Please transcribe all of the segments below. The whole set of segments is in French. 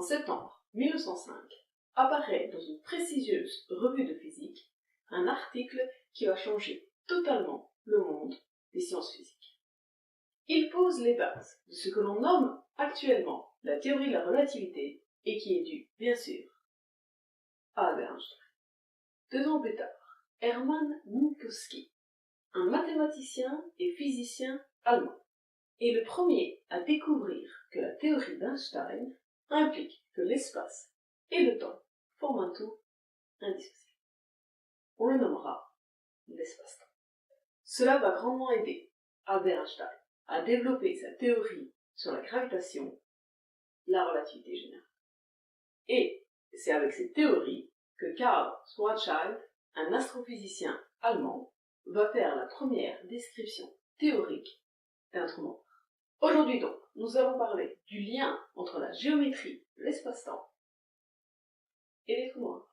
septembre 1905, apparaît dans une prestigieuse revue de physique un article qui va changer totalement le monde des sciences physiques. Il pose les bases de ce que l'on nomme actuellement la théorie de la relativité et qui est due, bien sûr, à Albert Einstein. 2 ans plus tard, Hermann Minkowski, un mathématicien et physicien allemand, est le premier à découvrir que la théorie d'Einstein implique que l'espace et le temps forment un tout indissociable. On le nommera l'espace-temps. Cela va grandement aider Albert Einstein à développer sa théorie sur la gravitation, la relativité générale. Et c'est avec cette théorie que Karl Schwarzschild, un astrophysicien allemand, va faire la première description théorique d'un trou noir. Aujourd'hui donc, nous allons parler du lien entre la géométrie de l'espace-temps et les trous noirs.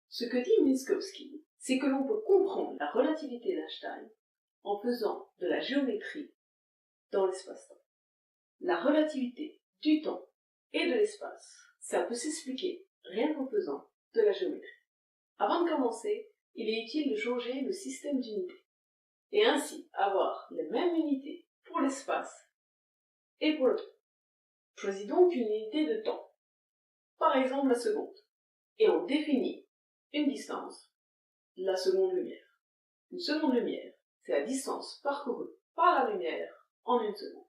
Ce que dit Minkowski, c'est que l'on peut comprendre la relativité d'Einstein en faisant de la géométrie dans l'espace-temps. La relativité du temps et de l'espace, ça peut s'expliquer rien qu'en faisant de la géométrie. Avant de commencer, il est utile de changer le système d'unités et ainsi avoir les mêmes unités pour l'espace et pour le temps. Choisis donc une unité de temps, par exemple la seconde, et on définit une distance, la seconde lumière. Une seconde lumière, c'est la distance parcourue par la lumière en une seconde.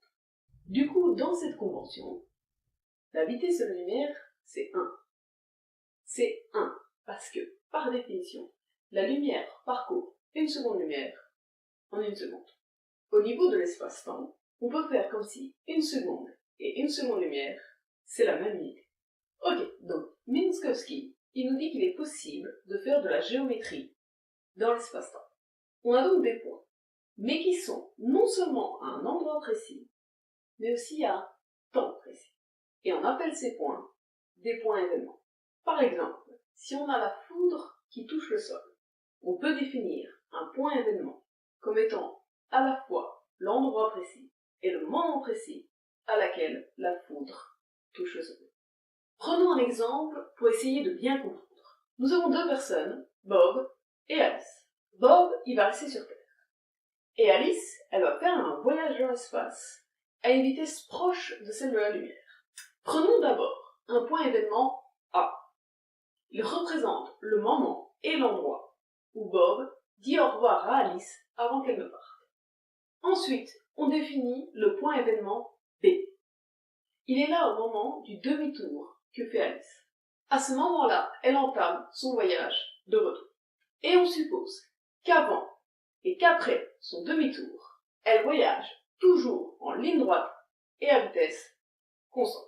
Du coup, dans cette convention, la vitesse de la lumière, c'est 1. C'est 1 parce que, par définition, la lumière parcourt une seconde lumière en une seconde. Au niveau de l'espace-temps, on peut faire comme si une seconde et une seconde lumière, c'est la même unité. Ok, donc Minkowski, il nous dit qu'il est possible de faire de la géométrie dans l'espace-temps. On a donc des points, mais qui sont non seulement à un endroit précis, mais aussi à un temps précis. Et on appelle ces points des points événements. Par exemple, si on a la foudre qui touche le sol, on peut définir un point événement comme étant à la fois l'endroit précis et le moment précis à laquelle la foudre touche le sol. Prenons un exemple pour essayer de bien comprendre. Nous avons 2 personnes, Bob et Alice. Bob, il va rester sur Terre. Et Alice, elle va faire un voyage dans l'espace à une vitesse proche de celle de la lumière. Prenons d'abord un point événement A. Il représente le moment et l'endroit où Bob dit au revoir à Alice avant qu'elle ne parte. Ensuite, on définit le point événement B. Il est là au moment du demi-tour que fait Alice. À ce moment-là, elle entame son voyage de retour. Et on suppose qu'avant et qu'après son demi-tour, elle voyage toujours en ligne droite et à vitesse constante.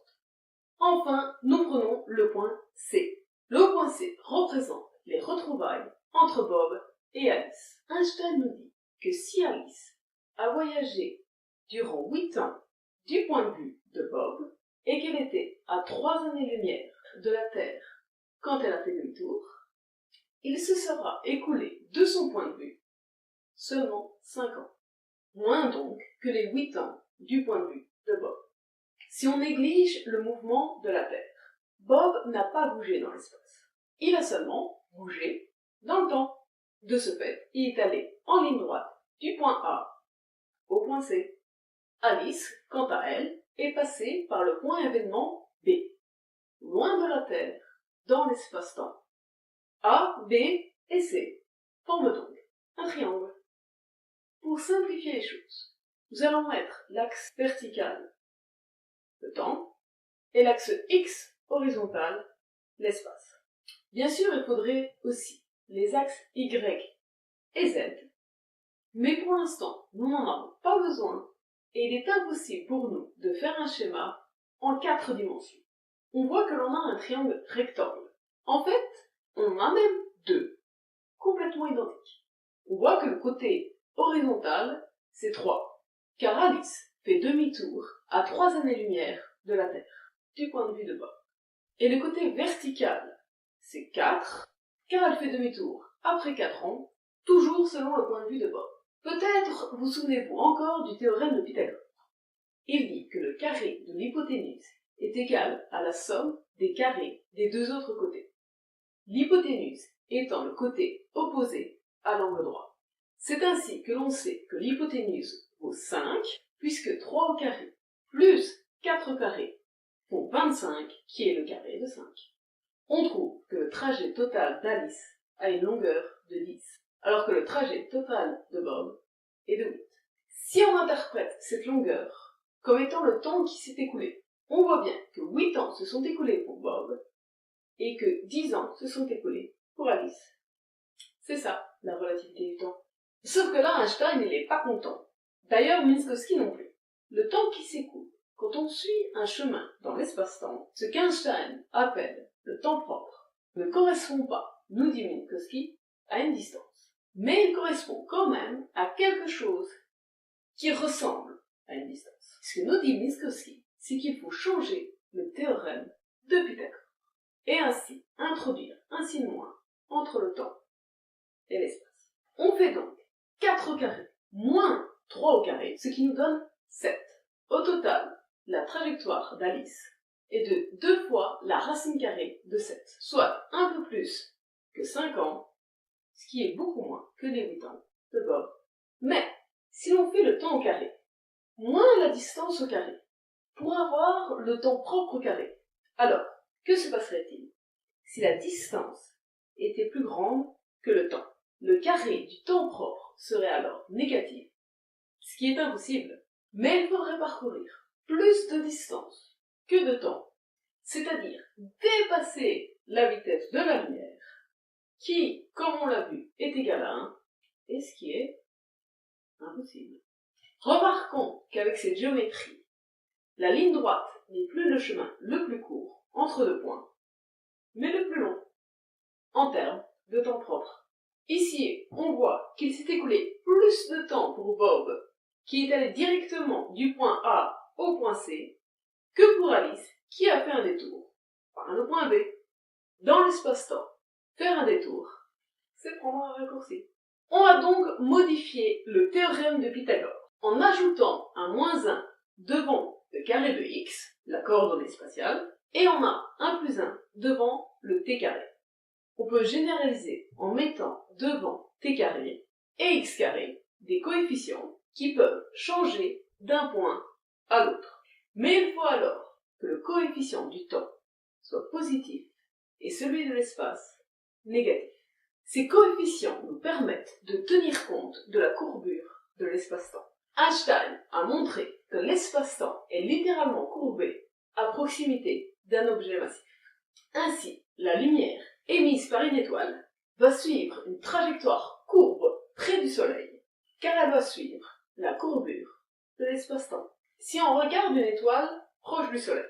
Enfin, nous prenons le point C. Le point C représente les retrouvailles entre Bob et Alice. Einstein nous dit que si Alice a voyagé durant 8 ans du point de vue de Bob et qu'elle était à 3 années-lumière de la Terre quand elle a fait demi-tour, il se sera écoulé de son point de vue seulement 5 ans. Moins donc que les 8 ans du point de vue de Bob. Si on néglige le mouvement de la Terre, Bob n'a pas bougé dans l'espace. Il a seulement bougé dans le temps. De ce fait, il est allé en ligne droite du point A au point C. Alice, quant à elle, est passée par le point événement B, loin de la Terre, dans l'espace-temps. A, B et C forment donc un triangle. Pour simplifier les choses, nous allons mettre l'axe vertical, le temps, et l'axe X horizontal, l'espace. Bien sûr, il faudrait aussi les axes Y et Z, mais pour l'instant, nous n'en avons pas besoin et il est impossible pour nous de faire un schéma en 4 dimensions. On voit que l'on a un triangle rectangle. En fait, on en a même 2, complètement identiques. On voit que le côté horizontal, c'est 3, car Alice fait demi-tour à 3 années-lumière de la Terre, du point de vue de Bob. Et le côté vertical, c'est 4, car elle fait demi-tour après 4 ans, toujours selon le point de vue de Bob. Peut-être vous souvenez-vous encore du théorème de Pythagore. Il dit que le carré de l'hypoténuse est égal à la somme des carrés des 2 autres côtés. L'hypoténuse étant le côté opposé à l'angle droit. C'est ainsi que l'on sait que l'hypoténuse vaut 5, puisque 3 au carré plus 4 au carré font 25, qui est le carré de 5. On trouve que le trajet total d'Alice a une longueur de 10, alors que le trajet total de Bob est de 8. Si on interprète cette longueur comme étant le temps qui s'est écoulé, on voit bien que 8 ans se sont écoulés pour Bob et que 10 ans se sont écoulés pour Alice. C'est ça, la relativité du temps. Sauf que là, Einstein, il n'est pas content. D'ailleurs, Minkowski non plus. Le temps qui s'écoule quand on suit un chemin dans l'espace-temps, ce qu'Einstein appelle le temps propre, ne correspond pas, nous dit Minkowski, à une distance. Mais il correspond quand même à quelque chose qui ressemble à une distance. Ce que nous dit Minkowski, c'est qu'il faut changer le théorème de Pythagore et ainsi introduire un signe moins entre le temps et l'espace. On fait donc 4 au carré moins 3 au carré, ce qui nous donne 7. Au total, la trajectoire d'Alice est de 2 fois la racine carrée de 7, soit un peu plus que 5 ans, ce qui est beaucoup moins que les 8 ans de Bob. Mais, si l'on fait le temps au carré, moins la distance au carré, pour avoir le temps propre au carré, alors, que se passerait-il si la distance était plus grande que le temps? Le carré du temps propre serait alors négatif, ce qui est impossible, mais il faudrait parcourir plus de distance que de temps, c'est-à-dire dépasser la vitesse de la lumière, qui, comme on l'a vu, est égale à 1, et ce qui est impossible. Remarquons qu'avec cette géométrie, la ligne droite n'est plus le chemin le plus court entre 2 points, mais le plus long, en termes de temps propre. Ici, on voit qu'il s'est écoulé plus de temps pour Bob, qui est allé directement du point A au point C, que pour Alice, qui a fait un détour par le point B. Dans l'espace-temps, faire un détour, c'est prendre un raccourci. On va donc modifier le théorème de Pythagore en ajoutant un moins 1 devant le carré de x, la coordonnée spatiale, et on a un plus 1 devant le t carré. On peut généraliser en mettant devant t carré et x carré des coefficients qui peuvent changer d'un point à l'autre. Mais il faut alors que le coefficient du temps soit positif et celui de l'espace négatif. Ces coefficients nous permettent de tenir compte de la courbure de l'espace-temps. Einstein a montré que l'espace-temps est littéralement courbé à proximité d'un objet massif. Ainsi, la lumière émise par une étoile va suivre une trajectoire courbe près du Soleil, car elle va suivre la courbure de l'espace-temps. Si on regarde une étoile proche du Soleil,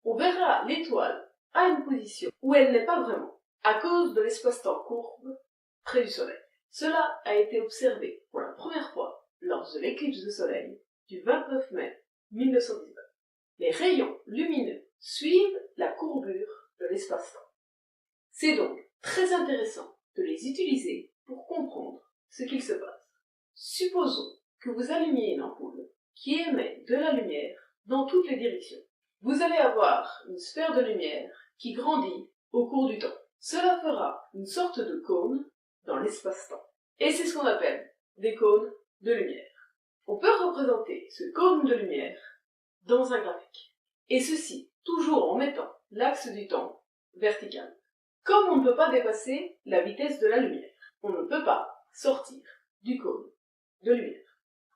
on verra l'étoile à une position où elle n'est pas vraiment, à cause de l'espace-temps courbe près du Soleil. Cela a été observé pour la première fois lors de l'éclipse de Soleil du 29 mai 1919. Les rayons lumineux suivent la courbure de l'espace-temps. C'est donc très intéressant de les utiliser pour comprendre ce qu'il se passe. Supposons que vous allumiez une ampoule qui émet de la lumière dans toutes les directions. Vous allez avoir une sphère de lumière qui grandit au cours du temps. Cela fera une sorte de cône dans l'espace-temps. Et c'est ce qu'on appelle des cônes de lumière. On peut représenter ce cône de lumière dans un graphique. Et ceci toujours en mettant l'axe du temps vertical. Comme on ne peut pas dépasser la vitesse de la lumière, on ne peut pas sortir du cône de lumière.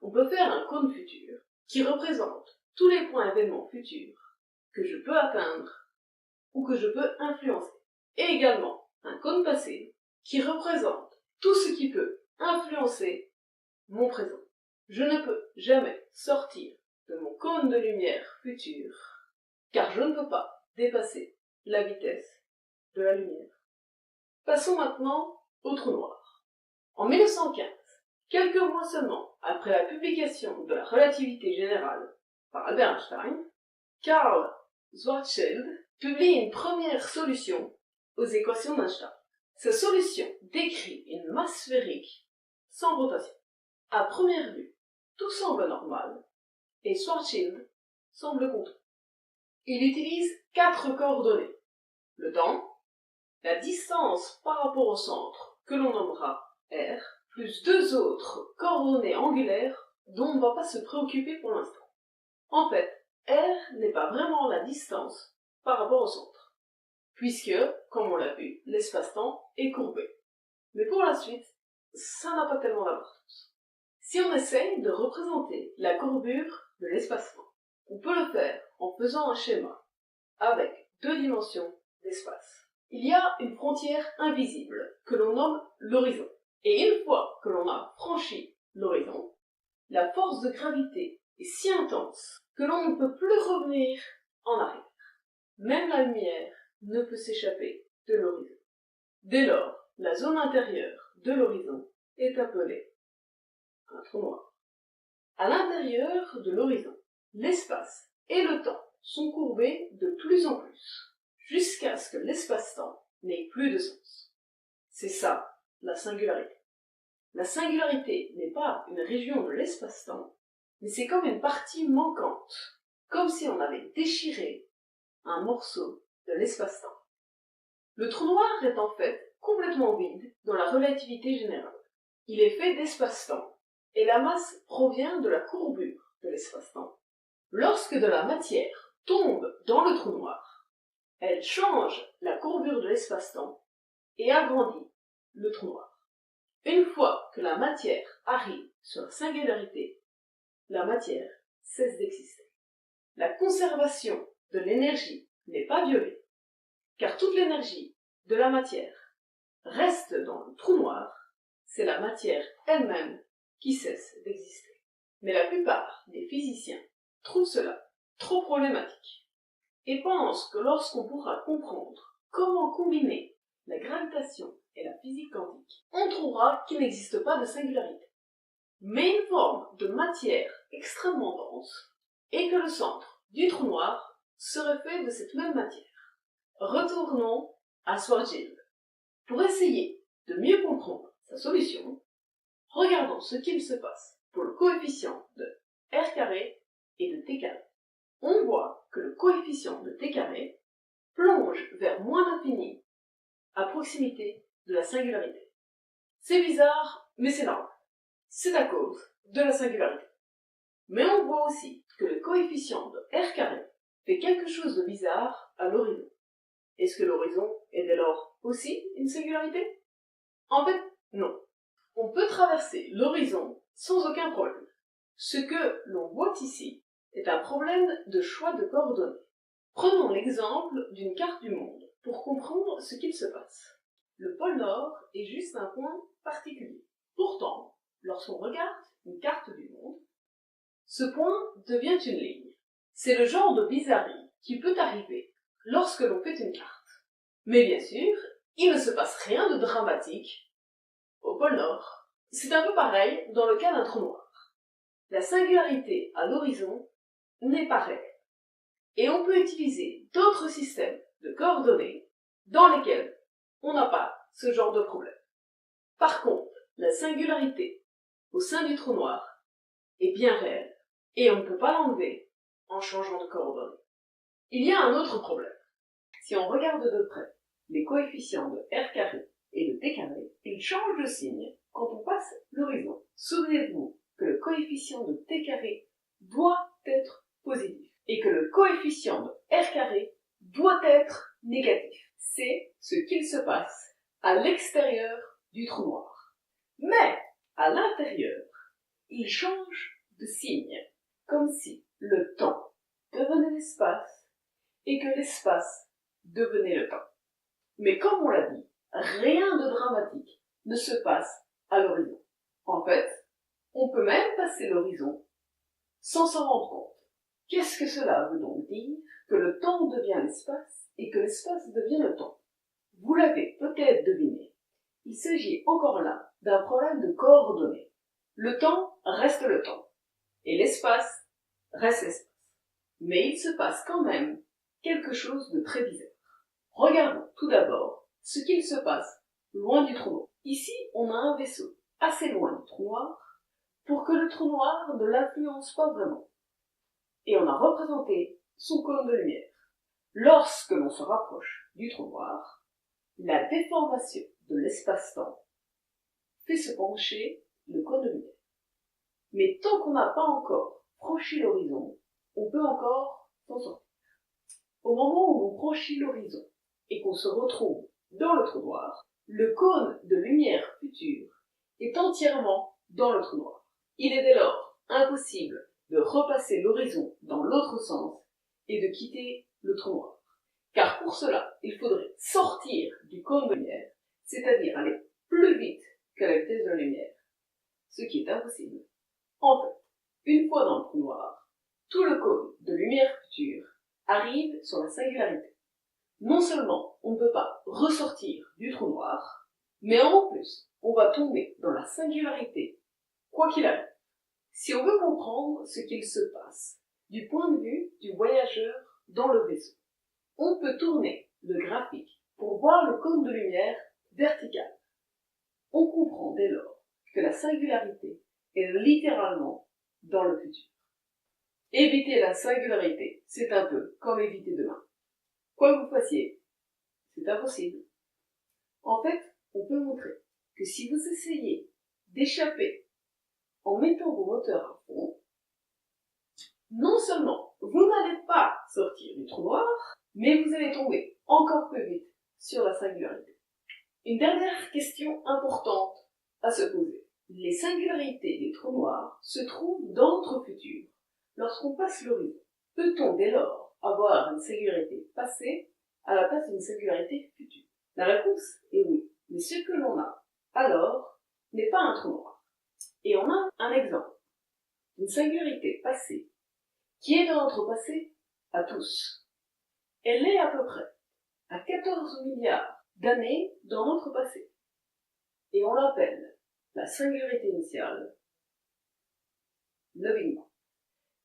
On peut faire un cône futur qui représente tous les points événements futurs que je peux atteindre ou que je peux influencer. Et également un cône passé qui représente tout ce qui peut influencer mon présent. Je ne peux jamais sortir de mon cône de lumière futur, car je ne peux pas dépasser la vitesse de la lumière. Passons maintenant au trou noir. En 1915, quelques mois seulement après la publication de la relativité générale par Albert Einstein, Karl Schwarzschild publie une première solution aux équations d'Einstein. Cette solution décrit une masse sphérique sans rotation. À première vue, tout semble normal et Schwarzschild semble content. Il utilise 4 coordonnées: le temps, la distance par rapport au centre que l'on nommera R, plus 2 autres coordonnées angulaires dont on ne va pas se préoccuper pour l'instant. En fait, R n'est pas vraiment la distance par rapport au centre, puisque, comme on l'a vu, l'espace-temps est courbé. Mais pour la suite, ça n'a pas tellement d'importance. Si on essaye de représenter la courbure de l'espace-temps, on peut le faire en faisant un schéma avec 2 dimensions d'espace. Il y a une frontière invisible que l'on nomme l'horizon. Et une fois que l'on a franchi l'horizon, la force de gravité est si intense que l'on ne peut plus revenir en arrière. Même la lumière ne peut s'échapper de l'horizon. Dès lors, la zone intérieure de l'horizon est appelée un trou noir. À l'intérieur de l'horizon, l'espace et le temps sont courbés de plus en plus, jusqu'à ce que l'espace-temps n'ait plus de sens. C'est ça, la singularité. La singularité n'est pas une région de l'espace-temps, mais c'est comme une partie manquante, comme si on avait déchiré un morceau de l'espace-temps. Le trou noir est en fait complètement vide dans la relativité générale. Il est fait d'espace-temps, et la masse provient de la courbure de l'espace-temps. Lorsque de la matière tombe dans le trou noir, elle change la courbure de l'espace-temps et agrandit le trou noir. Une fois que la matière arrive sur la singularité, la matière cesse d'exister. La conservation de l'énergie n'est pas violée, car toute l'énergie de la matière reste dans le trou noir, c'est la matière elle-même qui cesse d'exister. Mais la plupart des physiciens trouvent cela trop problématique et pensent que lorsqu'on pourra comprendre comment combiner la gravitation et la physique quantique, on trouvera qu'il n'existe pas de singularité, mais une forme de matière extrêmement dense, et que le centre du trou noir serait fait de cette même matière. Retournons à Schwarzschild. Pour essayer de mieux comprendre sa solution, regardons ce qu'il se passe pour le coefficient de r carré et de t carré. On voit que le coefficient de t carré plonge vers moins l'infini à proximité de la singularité. C'est bizarre, mais c'est normal. C'est à cause de la singularité. Mais on voit aussi que le coefficient de r carré fait quelque chose de bizarre à l'horizon. Est-ce que l'horizon est dès lors aussi une singularité? En fait, non. On peut traverser l'horizon sans aucun problème. Ce que l'on voit ici est un problème de choix de coordonnées. Prenons l'exemple d'une carte du monde pour comprendre ce qu'il se passe. Le pôle Nord est juste un point particulier. Pourtant, lorsqu'on regarde une carte du monde, ce point devient une ligne. C'est le genre de bizarrerie qui peut arriver lorsque l'on fait une carte. Mais bien sûr, il ne se passe rien de dramatique au pôle Nord. C'est un peu pareil dans le cas d'un trou noir. La singularité à l'horizon n'est pas réelle. Et on peut utiliser d'autres systèmes de coordonnées dans lesquels on n'a pas ce genre de problème. Par contre, la singularité au sein du trou noir est bien réelle et on ne peut pas l'enlever en changeant de coordonnées. Il y a un autre problème. Si on regarde de près les coefficients de r carré et de t carré, ils changent de signe quand on passe l'horizon. Souvenez-vous que le coefficient de t carré doit être positif et que le coefficient de r carré doit être négatif. C'est ce qu'il se passe à l'extérieur du trou noir. Mais à l'intérieur, il change de signe, comme si le temps devenait l'espace et que l'espace devenait le temps. Mais comme on l'a dit, rien de dramatique ne se passe à l'horizon. En fait, On peut même passer l'horizon sans s'en rendre compte. Qu'est-ce que cela veut donc dire? Que le temps devient l'espace et que l'espace devient le temps. Vous l'avez peut-être deviné, il s'agit encore là d'un problème de coordonnées. Le temps reste le temps et l'espace reste l'espace. Mais il se passe quand même quelque chose de très bizarre. Regardons tout d'abord ce qu'il se passe loin du trou noir. Ici, on a un vaisseau assez loin du trou noir pour que le trou noir ne l'influence pas vraiment. Et on a représenté son cône de lumière. Lorsque l'on se rapproche du trou noir, la déformation de l'espace-temps fait se pencher le cône de lumière. Mais tant qu'on n'a pas encore franchi l'horizon, on peut encore s'en sortir. Au moment où on franchit l'horizon et qu'on se retrouve dans le trou noir, le cône de lumière future est entièrement dans le trou noir. Il est dès lors impossible de repasser l'horizon dans l'autre sens et de quitter le trou noir. Car pour cela, il faudrait sortir du cône de lumière, c'est-à-dire aller plus vite que la vitesse de la lumière, ce qui est impossible. En fait, une fois dans le trou noir, tout le cône de lumière future arrive sur la singularité. Non seulement on ne peut pas ressortir du trou noir, mais en plus, on va tomber dans la singularité, quoi qu'il arrive. Si on veut comprendre ce qu'il se passe du point de vue du voyageur dans le vaisseau, on peut tourner le graphique pour voir le cône de lumière vertical. On comprend dès lors que la singularité est littéralement dans le futur. Éviter la singularité, c'est un peu comme éviter demain. Quoi que vous fassiez, c'est impossible. En fait, on peut montrer que si vous essayez d'échapper en mettant vos moteurs à fond, non seulement vous n'allez pas sortir du trou noir, mais vous allez tomber encore plus vite sur la singularité. Une dernière question importante à se poser. Les singularités des trous noirs se trouvent dans notre futur lorsqu'on passe l'horizon. Peut-on dès lors avoir une singularité passée à la place d'une singularité future? La réponse est oui, mais ce que l'on a alors n'est pas un trou noir. Et on a un exemple d'une singularité passée qui est dans notre passé à tous. Elle est à peu près à 14 milliards d'années dans notre passé. Et on l'appelle la singularité initiale, le Big Bang.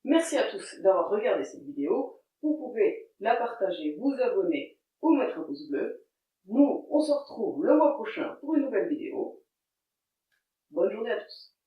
Merci à tous d'avoir regardé cette vidéo. Vous pouvez la partager, vous abonner ou mettre un pouce bleu. Nous, on se retrouve le mois prochain pour une nouvelle vidéo. Bonne journée à tous.